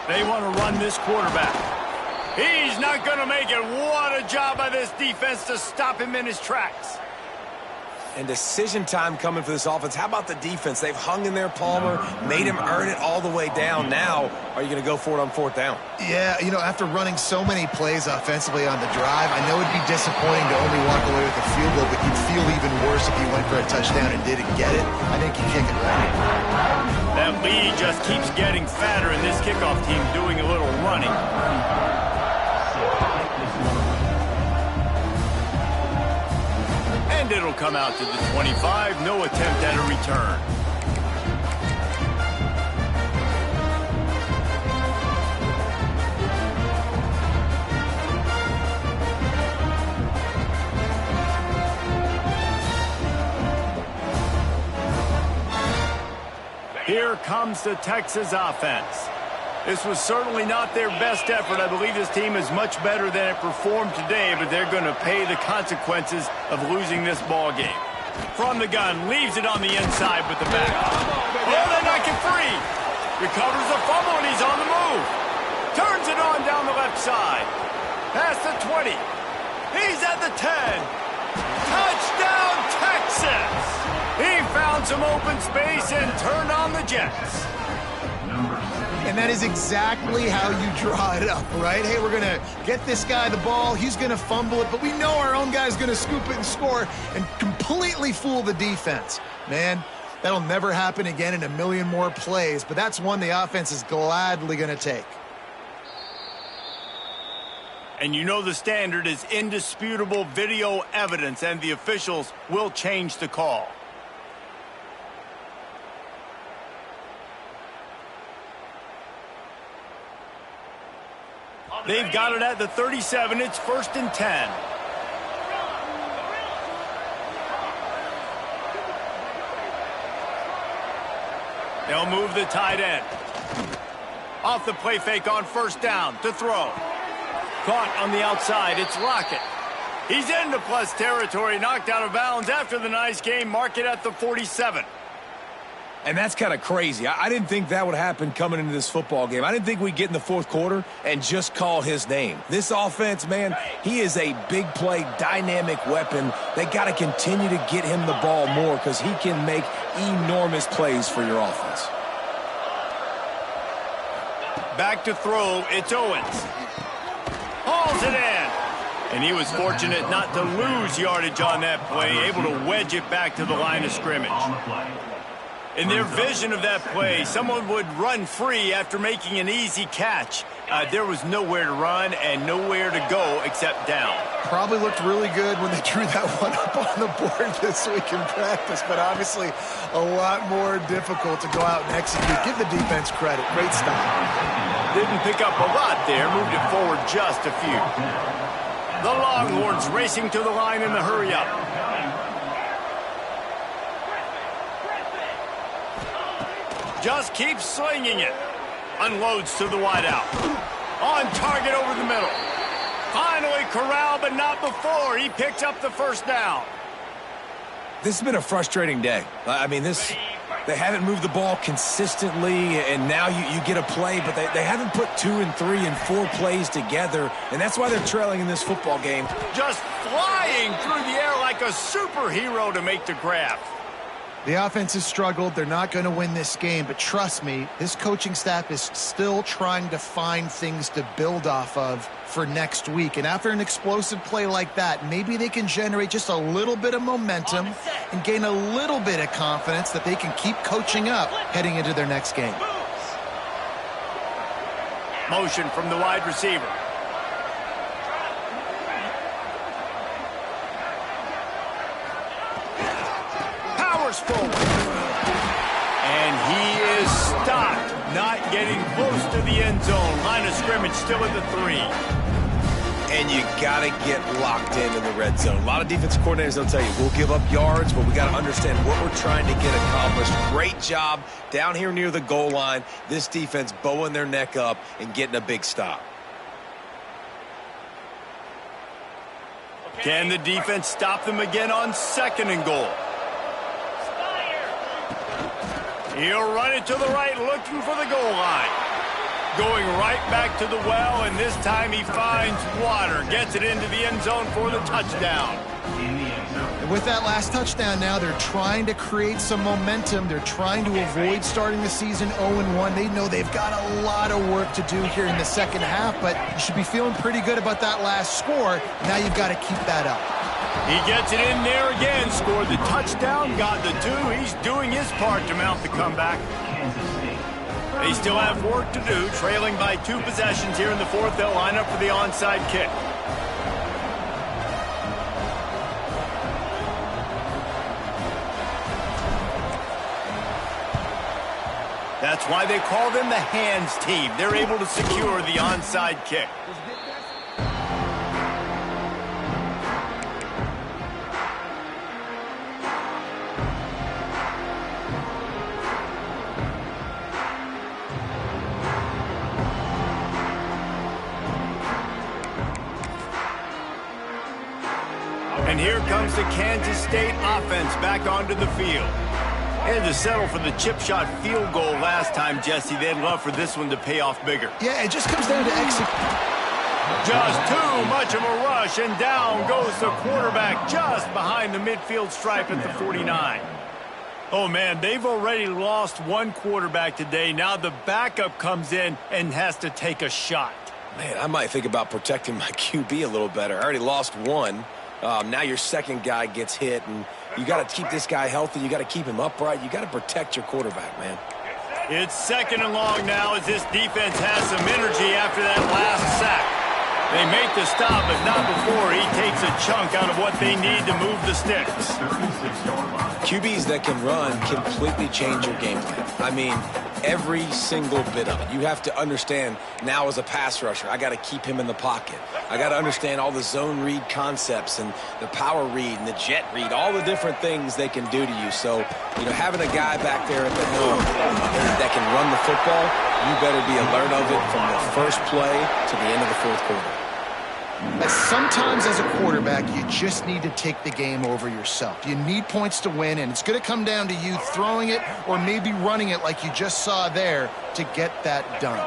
Speaker 1: They want to run this quarterback. He's not going to make it. What a job by this defense to stop him in his tracks.
Speaker 3: And decision time coming for this offense. How about the defense? They've hung in there, Palmer, made him earn it all the way down. Now, are you going to go for it on 4th down?
Speaker 2: Yeah, you know, after running so many plays offensively on the drive, I know it'd be disappointing to only walk away with a field goal, but you'd feel even worse if you went for a touchdown and didn't get it. I think you kick it right.
Speaker 1: That lead just keeps getting fatter, and this kickoff team doing a little running. And it'll come out to the 25. No attempt at a return. here comes the Texas offense. This was certainly not their best effort. I believe this team is much better than it performed today, but they're going to pay the consequences of losing this ball game. From the gun, leaves it on the inside with the back. Oh, they knock it free. Recovers the fumble, and he's on the move. Turns it on down the left side. Past the 20. He's at the 10. Touchdown, Texas! He found some open space and turned on the Jets.
Speaker 2: And that is exactly how you draw it up, right? Hey, we're going to get this guy the ball. He's going to fumble it, but we know our own guy's going to scoop it and score and completely fool the defense. Man, that'll never happen again in a million more plays, but that's one the offense is gladly going to take.
Speaker 1: And you know the standard is indisputable video evidence, and the officials will change the call. They've got it at the 37. It's 1st and 10. They'll move the tight end. Off the play fake on 1st down to throw. Caught on the outside. It's Lockett. He's into plus territory. Knocked out of bounds after the nice game. Mark it at the 47.
Speaker 3: And that's kind of crazy. I didn't think that would happen coming into this football game. I didn't think we'd get in the fourth quarter and just call his name. This offense, man, he is a big play, dynamic weapon. They got to continue to get him the ball more because he can make enormous plays for your offense.
Speaker 1: Back to throw. It's Owens. Hauls it in. And he was fortunate not to lose yardage on that play, able to wedge it back to the line of scrimmage. In their vision of that play, someone would run free after making an easy catch. There was nowhere to run and nowhere to go except down.
Speaker 2: Probably looked really good when they drew that one up on the board this week in practice, but obviously a lot more difficult to go out and execute. Give the defense credit. Great stop.
Speaker 1: Didn't pick up a lot there, moved it forward just a few. The Longhorns racing to the line in the hurry-up. Just keeps slinging it. Unloads to the wideout. On target over the middle. Finally corralled, but not before. He picks up the 1st down.
Speaker 3: This has been a frustrating day. I mean, they haven't moved the ball consistently, and now you get a play, but they haven't put 2 and 3 and 4 plays together, and that's why they're trailing in this football game.
Speaker 1: Just flying through the air like a superhero to make the grab.
Speaker 2: The offense has struggled. They're not going to win this game, but trust me, this coaching staff is still trying to find things to build off of for next week. And after an explosive play like that, maybe they can generate just a little bit of momentum and gain a little bit of confidence that they can keep coaching up heading into their next game.
Speaker 1: Motion from the wide receiver. Forward. And he is stopped, not getting close to the end zone. Line of scrimmage still at the 3.
Speaker 3: And you got to get locked in the red zone. A lot of defensive coordinators will tell you, we'll give up yards, but we got to understand what we're trying to get accomplished. Great job down here near the goal line. This defense bowing their neck up and getting a big stop.
Speaker 1: Can the defense stop them again on 2nd and goal? He'll run it to the right, looking for the goal line. Going right back to the well, and this time he finds water. Gets it into the end zone for the touchdown.
Speaker 2: And with that last touchdown now, they're trying to create some momentum. They're trying to avoid starting the season 0-1. They know they've got a lot of work to do here in the second half, but you should be feeling pretty good about that last score. Now you've got to keep that up.
Speaker 1: He gets it in there again, scored the touchdown, got the 2. He's doing his part to mount the comeback. They still have work to do, trailing by 2 possessions here in the 4th. They'll line up for the onside kick. That's why they call them the hands team. They're able to secure the onside kick. And here comes the Kansas State offense back onto the field. They had to settle for the chip shot field goal last time, Jesse. They'd love for this one to pay off bigger.
Speaker 2: Yeah, it just comes down to execution.
Speaker 1: Just too much of a rush, and down goes the quarterback just behind the midfield stripe at the 49. Oh, man, they've already lost one quarterback today. Now the backup comes in and has to take a shot.
Speaker 3: Man, I might think about protecting my QB a little better. I already lost one. Now your second guy gets hit, and you got to keep this guy healthy. You got to keep him upright. You got to protect your quarterback, man.
Speaker 1: It's second and long now as this defense has some energy after that last sack. They make the stop, but not before he takes a chunk out of what they need to move the sticks.
Speaker 3: QBs that can run completely change your game plan. I mean, every single bit of it. You have to understand now as a pass rusher, I got to keep him in the pocket. I got to understand all the zone read concepts and the power read and the jet read, all the different things they can do to you. So, you know, having a guy back there at the helm that can run the football, you better be alert of it from the first play to the end of the fourth quarter.
Speaker 2: Sometimes as a quarterback, you just need to take the game over yourself. You need points to win, and it's going to come down to you throwing it or maybe running it like you just saw there to get that done.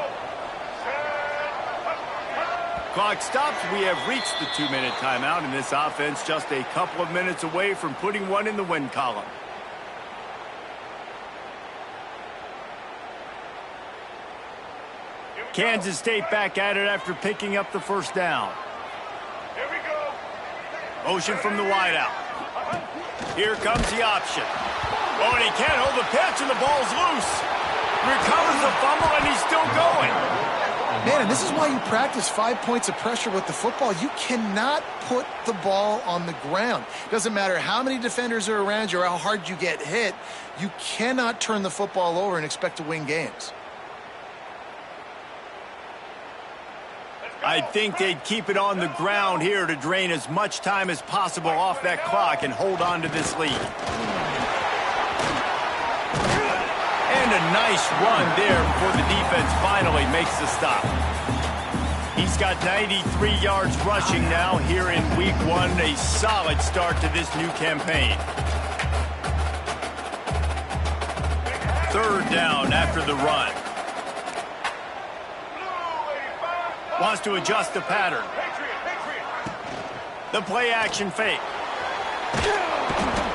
Speaker 1: Clock stops. We have reached the 2-minute timeout, and this offense just a couple of minutes away from putting one in the win column. Kansas State back at it after picking up the first down.
Speaker 4: Here we go.
Speaker 1: Motion from the wideout. Here comes the option. Oh, and he can't hold the pitch, and the ball's loose. Recovers the fumble, and he's still going.
Speaker 2: Man, and this is why you practice 5 points of pressure with the football. You cannot put the ball on the ground. Doesn't matter how many defenders are around you or how hard you get hit. You cannot turn the football over and expect to win games.
Speaker 1: I think they'd keep it on the ground here to drain as much time as possible off that clock and hold on to this lead. And a nice run there before the defense finally makes the stop. He's got 93 yards rushing now here in week 1, a solid start to this new campaign. Third down after the run. Wants to adjust the pattern. The play action fake.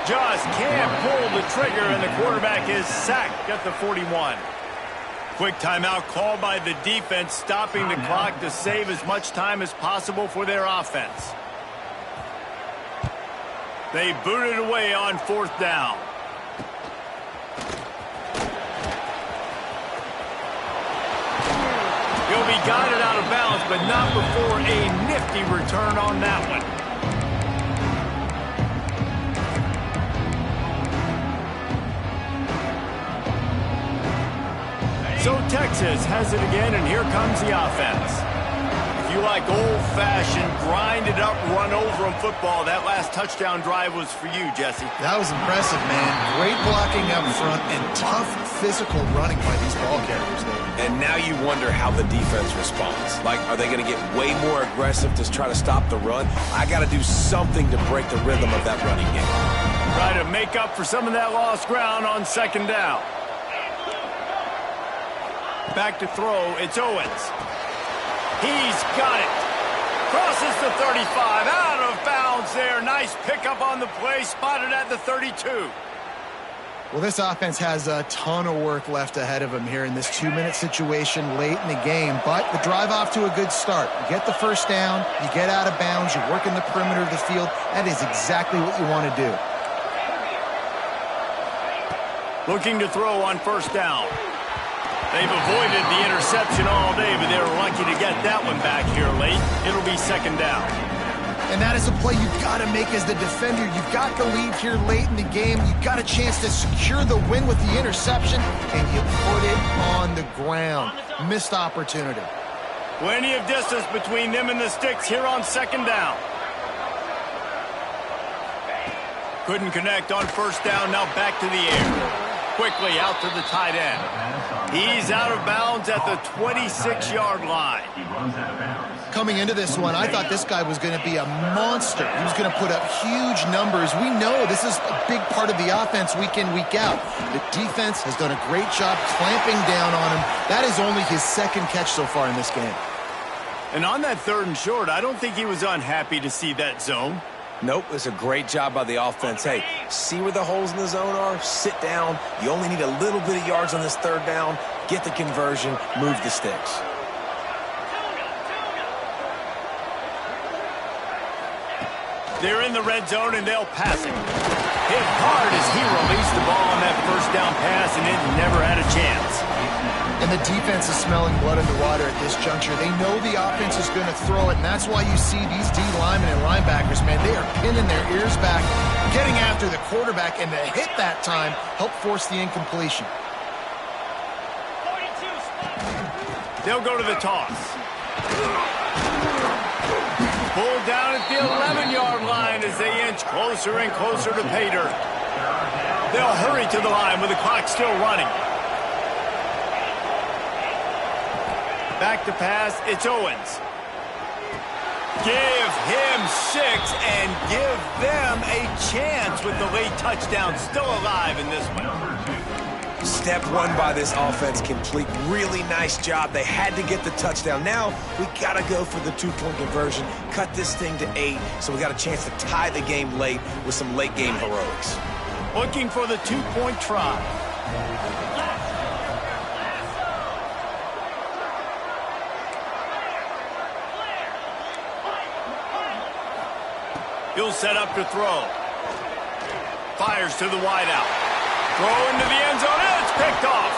Speaker 1: Just can't pull the trigger, and the quarterback is sacked at the 41. Quick timeout called by the defense, stopping the clock to save as much time as possible for their offense. They boot it away on fourth down. He'll be guided out of bounds, but not before a nifty return on that one. So Texas has it again, and here comes the offense. If you like old-fashioned, grinded-up, run-over-'em football, that last touchdown drive was for you, Jesse.
Speaker 2: That was impressive, man. Great blocking up front and tough physical running by these ball carriers there.
Speaker 3: And now you wonder how the defense responds. Like, are they going to get way more aggressive to try to stop the run? I got to do something to break the rhythm of that running game.
Speaker 1: Try to make up for some of that lost ground on second down. Back to throw, it's Owens. He's got it. Crosses the 35, out of bounds there. Nice pickup on the play, spotted at the 32.
Speaker 2: Well, this offense has a ton of work left ahead of them here in this 2-minute situation late in the game, but the drive off to a good start. You get the first down, you get out of bounds, you work in the perimeter of the field. That is exactly what you want to do.
Speaker 1: Looking to throw on first down. They've avoided the interception all day, but they were lucky to get that one back here late. It'll be second down.
Speaker 2: And that is a play you've got to make as the defender. You've got the lead here late in the game. You've got a chance to secure the win with the interception, and you put it on the ground. Missed opportunity.
Speaker 1: Plenty of distance between them and the sticks here on second down. Couldn't connect on first down. Now back to the air. Quickly out to the tight end. He's out of bounds at the 26-yard line.
Speaker 2: Coming into this one, I thought this guy was going to be a monster. He was going to put up huge numbers. We know this is a big part of the offense week in, week out. The defense has done a great job clamping down on him. That is only his second catch so far in this game.
Speaker 1: And on that 3rd and short, I don't think he was unhappy to see that zone.
Speaker 3: Nope, it's a great job by the offense. Hey, see where the holes in the zone are? Sit down. You only need a little bit of yards on this 3rd down. Get the conversion. Move the sticks.
Speaker 1: They're in the red zone, and they'll pass it. Hit hard as he released the ball on that 1st down pass, and it never had a chance.
Speaker 2: And the defense is smelling blood in the water at this juncture. They know the offense is going to throw it, and that's why you see these D linemen and linebackers, man, they are pinning their ears back, getting after the quarterback, and the hit that time helped force the incompletion.
Speaker 1: They'll go to the toss. Pulled down at the 11-yard line as they inch closer and closer to pay dirt. They'll hurry to the line with the clock still running. Back to pass, it's Owens. Give him 6 and give them a chance with the late touchdown still alive in this one.
Speaker 3: Step 1 by this offense complete. Really nice job. They had to get the touchdown. Now we got to go for the 2-point conversion. Cut this thing to 8, so we got a chance to tie the game late with some late game heroics.
Speaker 1: Looking for the 2-point try. He'll set up to throw. Fires to the wideout. Throw into the end zone, and it's picked off.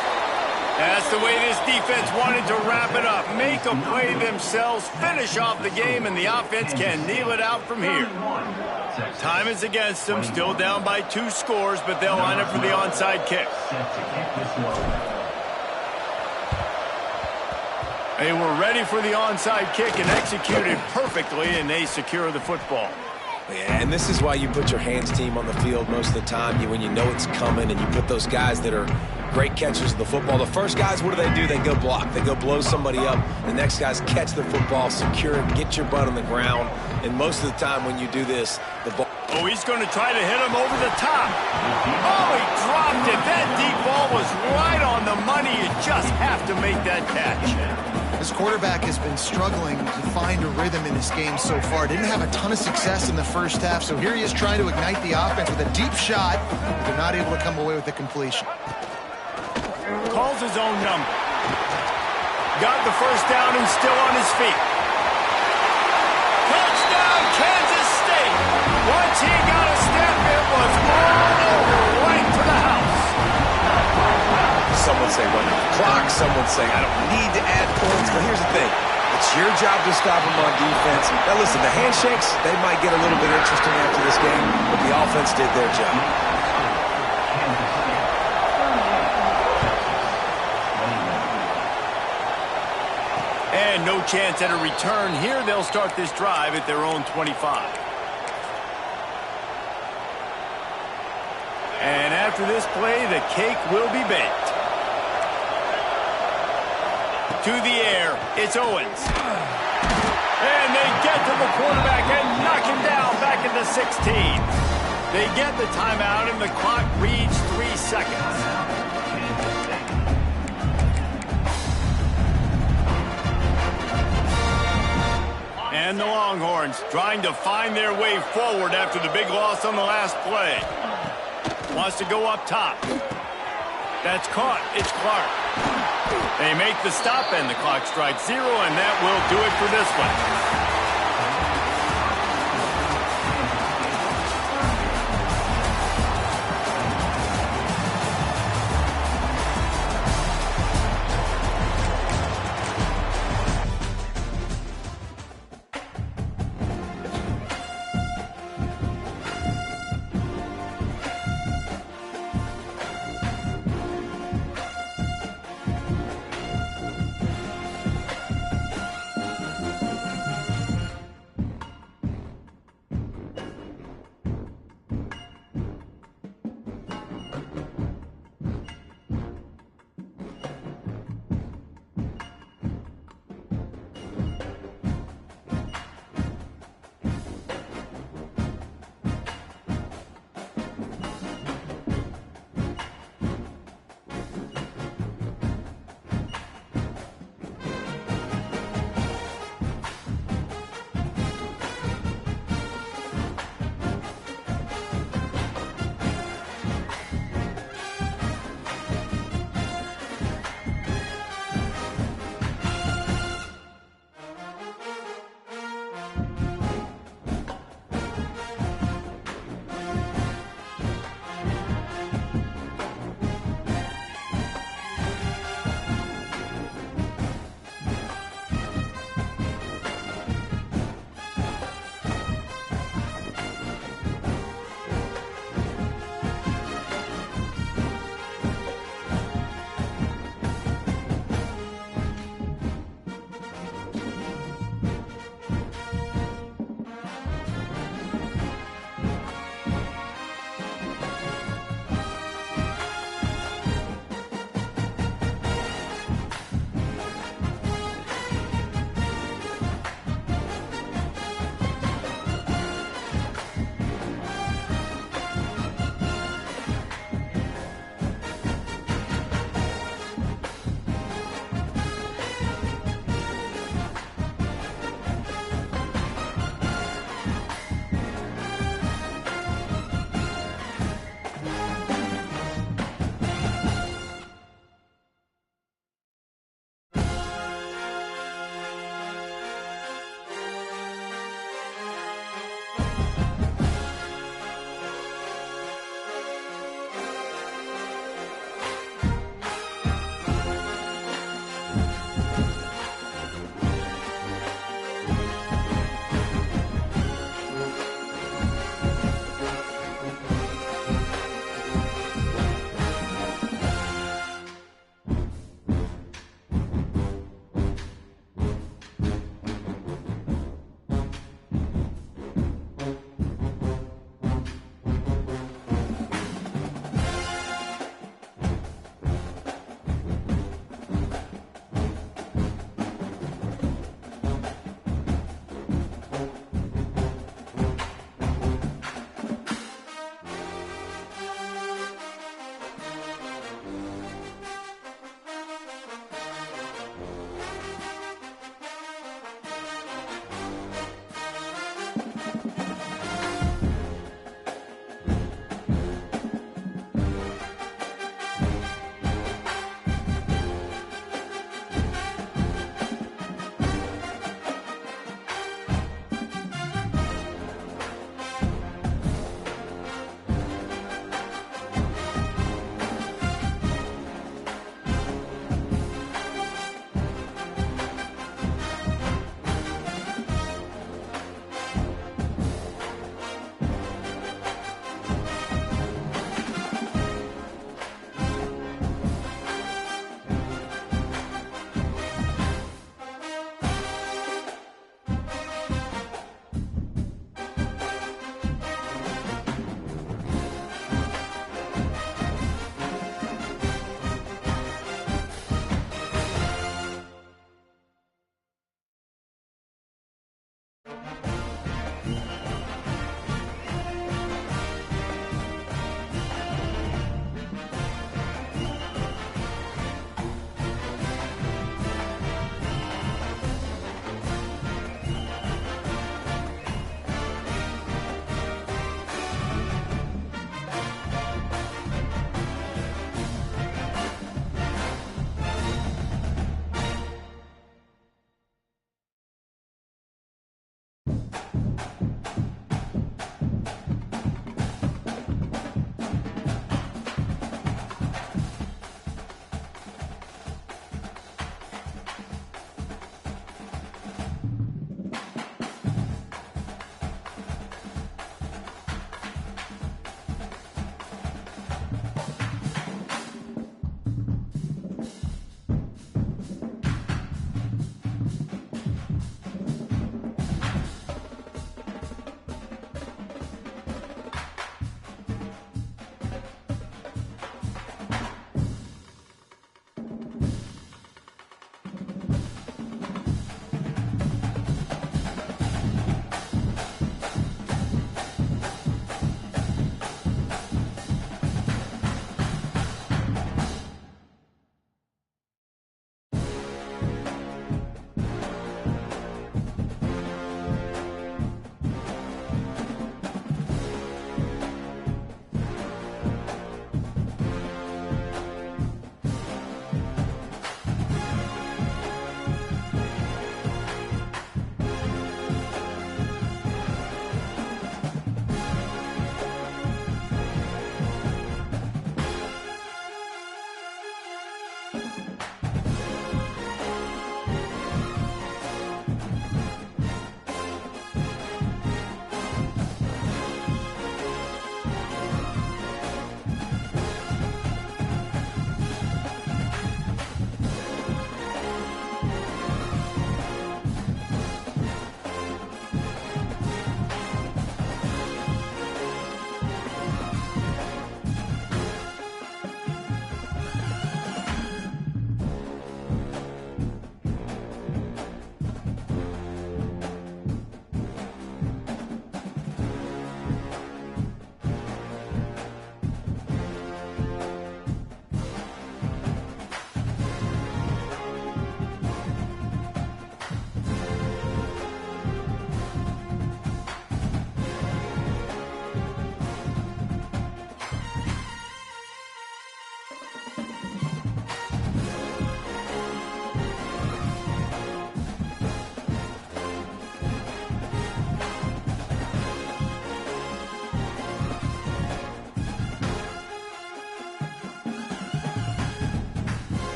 Speaker 1: That's the way this defense wanted to wrap it up. Make a play themselves, finish off the game, and the offense can kneel it out from here. Time is against them, still down by 2 scores, but they'll line up for the onside kick. They were ready for the onside kick and executed perfectly, and they secure the football.
Speaker 3: Yeah, and this is why you put your hands team on the field most of the time. When you know it's coming, and you put those guys that are great catchers of the football. The first guys, what do? They go block. They go blow somebody up. The next guys catch the football, secure it, get your butt on the ground. And most of the time when you do this, the ball...
Speaker 1: Oh, he's going to try to hit him over the top. Oh, he dropped it. That deep ball was right on the money. You just have to make that catch.
Speaker 2: This quarterback has been struggling to find a rhythm in this game so far. Didn't have a ton of success in the first half, so here he is trying to ignite the offense with a deep shot. They're not able to come away with the completion.
Speaker 1: Calls his own number. Got the 1st down and still on his feet. Touchdown, Kansas State. Once he got a step, it was all over, right to the house.
Speaker 3: Some would say run the clock. Some would say I don't need to add points. But here's the thing. It's your job to stop them on defense. Now listen, the handshakes, they might get a little bit interesting after this game, but the offense did their job.
Speaker 1: And no chance at a return here. They'll start this drive at their own 25. And after this play, the cake will be baked. To the air, it's Owens. And they get to the quarterback and knock him down back at the 16. They get the timeout, and the clock reads 3 seconds. And the Longhorns trying to find their way forward after the big loss on the last play. Wants to go up top. That's caught. It's Clark. They make the stop, and the clock strikes 0, and that will do it for this one.